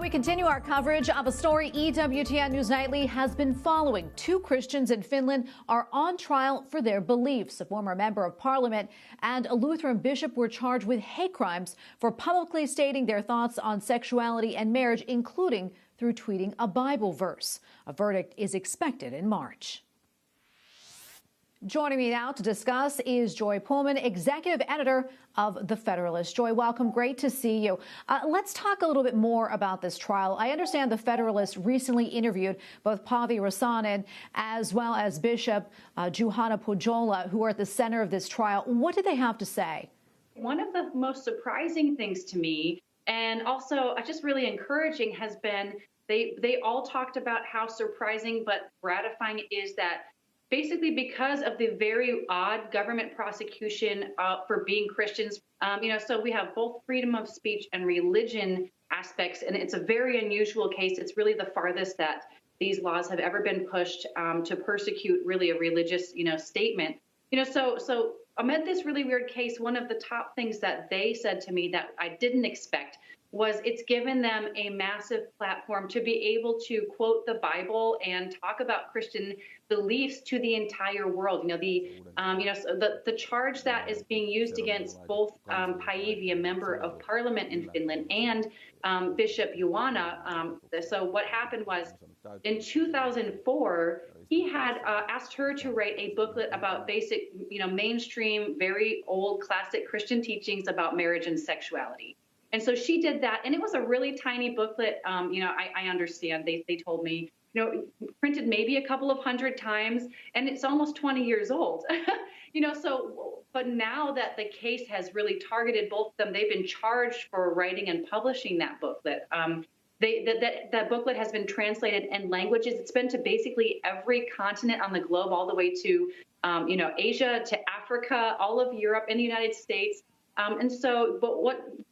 We continue our coverage of a story EWTN News Nightly has been following. Two Christians in Finland are on trial for their beliefs. A former member of parliament and a Lutheran bishop were charged with hate crimes for publicly stating their thoughts on sexuality and marriage, including through tweeting a Bible verse. A verdict is expected in March. Joining me now to discuss is Joy Pullman, executive editor of the Federalist. Joy, welcome. Great to see you. Let's talk a little bit more about this trial. I understand the Federalist recently interviewed both Paivi Rasanen as well as Bishop Juhana Pohjola, who are at the center of this trial. What did they have to say? One of the most surprising things to me, and also just really encouraging, has been they all talked about how surprising but gratifying it is that basically because of the very odd government prosecution for being Christians, so we have both freedom of speech and religion aspects, and it's a very unusual case. It's really the farthest that these laws have ever been pushed to persecute really a religious, statement. So amid this really weird case, one of the top things that they said to me that I didn't expect was it's given them a massive platform to be able to quote the Bible and talk about Christian beliefs to the entire world. The charge that is being used against both Paivi, a member of parliament in Finland, and Bishop Juhana. So what happened was in 2004, he had asked her to write a booklet about basic, mainstream, very old classic Christian teachings about marriage and sexuality. And so she did that, and it was a really tiny booklet. I understand they told me, printed maybe a couple of hundred times, and it's almost 20 years old. But now that the case has really targeted both of them, they've been charged for writing and publishing that booklet. That booklet has been translated in languages. It's been to basically every continent on the globe, all the way to, Asia, to Africa, all of Europe, and the United States. But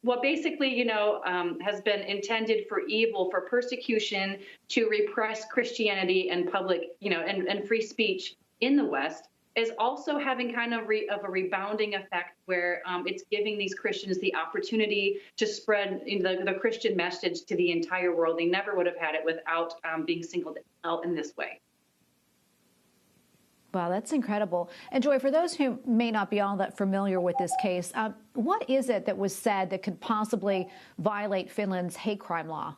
what basically, has been intended for evil, for persecution, to repress Christianity and public, and free speech in the West, is also having kind of a rebounding effect where it's giving these Christians the opportunity to spread the Christian message to the entire world. They never would have had it without being singled out in this way. Wow, that's incredible. And Joy, for those who may not be all that familiar with this case, what is it that was said that could possibly violate Finland's hate crime law?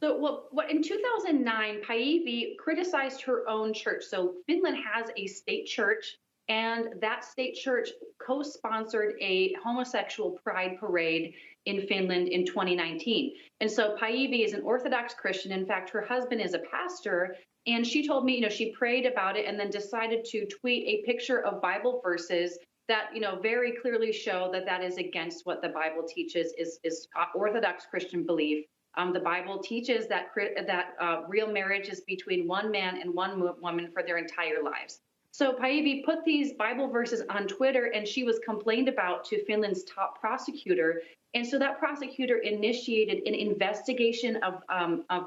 So, in 2009, Paivi criticized her own church. So Finland has a state church, and that state church co-sponsored a homosexual pride parade in Finland in 2019. And so Paivi is an Orthodox Christian. In fact, her husband is a pastor. And she told me, she prayed about it and then decided to tweet a picture of Bible verses that, very clearly show that is against what the Bible teaches is Orthodox Christian belief. The Bible teaches that real marriage is between one man and one woman for their entire lives. So Paivi put these Bible verses on Twitter, and she was complained about to Finland's top prosecutor. And so that prosecutor initiated an investigation of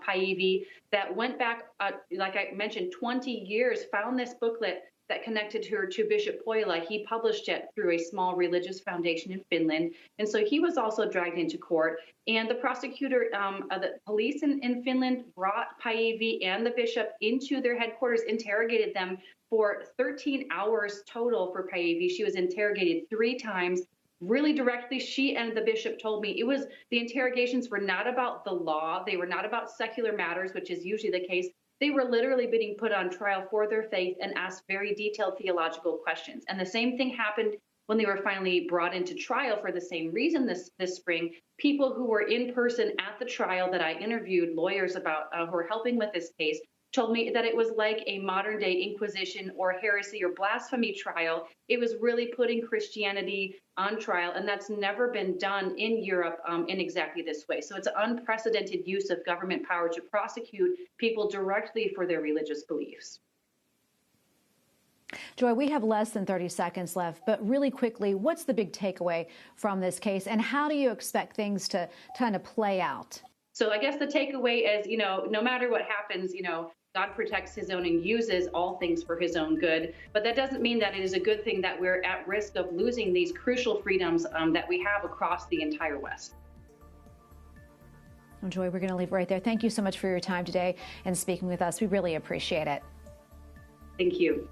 Paivi that went back, like I mentioned, 20 years, found this booklet that connected her to Bishop Pohjola. He published it through a small religious foundation in Finland. And so he was also dragged into court. And the prosecutor, the police in Finland brought Paivi and the bishop into their headquarters, interrogated them for 13 hours total for Paivi. She was interrogated 3 times. Really directly, she and the bishop told me the interrogations were not about the law. They were not about secular matters, which is usually the case. They were literally being put on trial for their faith and asked very detailed theological questions. And the same thing happened when they were finally brought into trial for the same reason this spring. People who were in person at the trial that I interviewed, lawyers about who were helping with this case, told me that it was like a modern-day Inquisition or heresy or blasphemy trial. It was really putting Christianity on trial, and that's never been done in Europe in exactly this way. So it's an unprecedented use of government power to prosecute people directly for their religious beliefs. Joy, we have less than 30 seconds left, but really quickly, what's the big takeaway from this case, and how do you expect things to kind of play out? So I guess the takeaway is, no matter what happens, God protects his own and uses all things for his own good. But that doesn't mean that it is a good thing that we're at risk of losing these crucial freedoms that we have across the entire West. Well, Joy, we're going to leave it right there. Thank you so much for your time today and speaking with us. We really appreciate it. Thank you.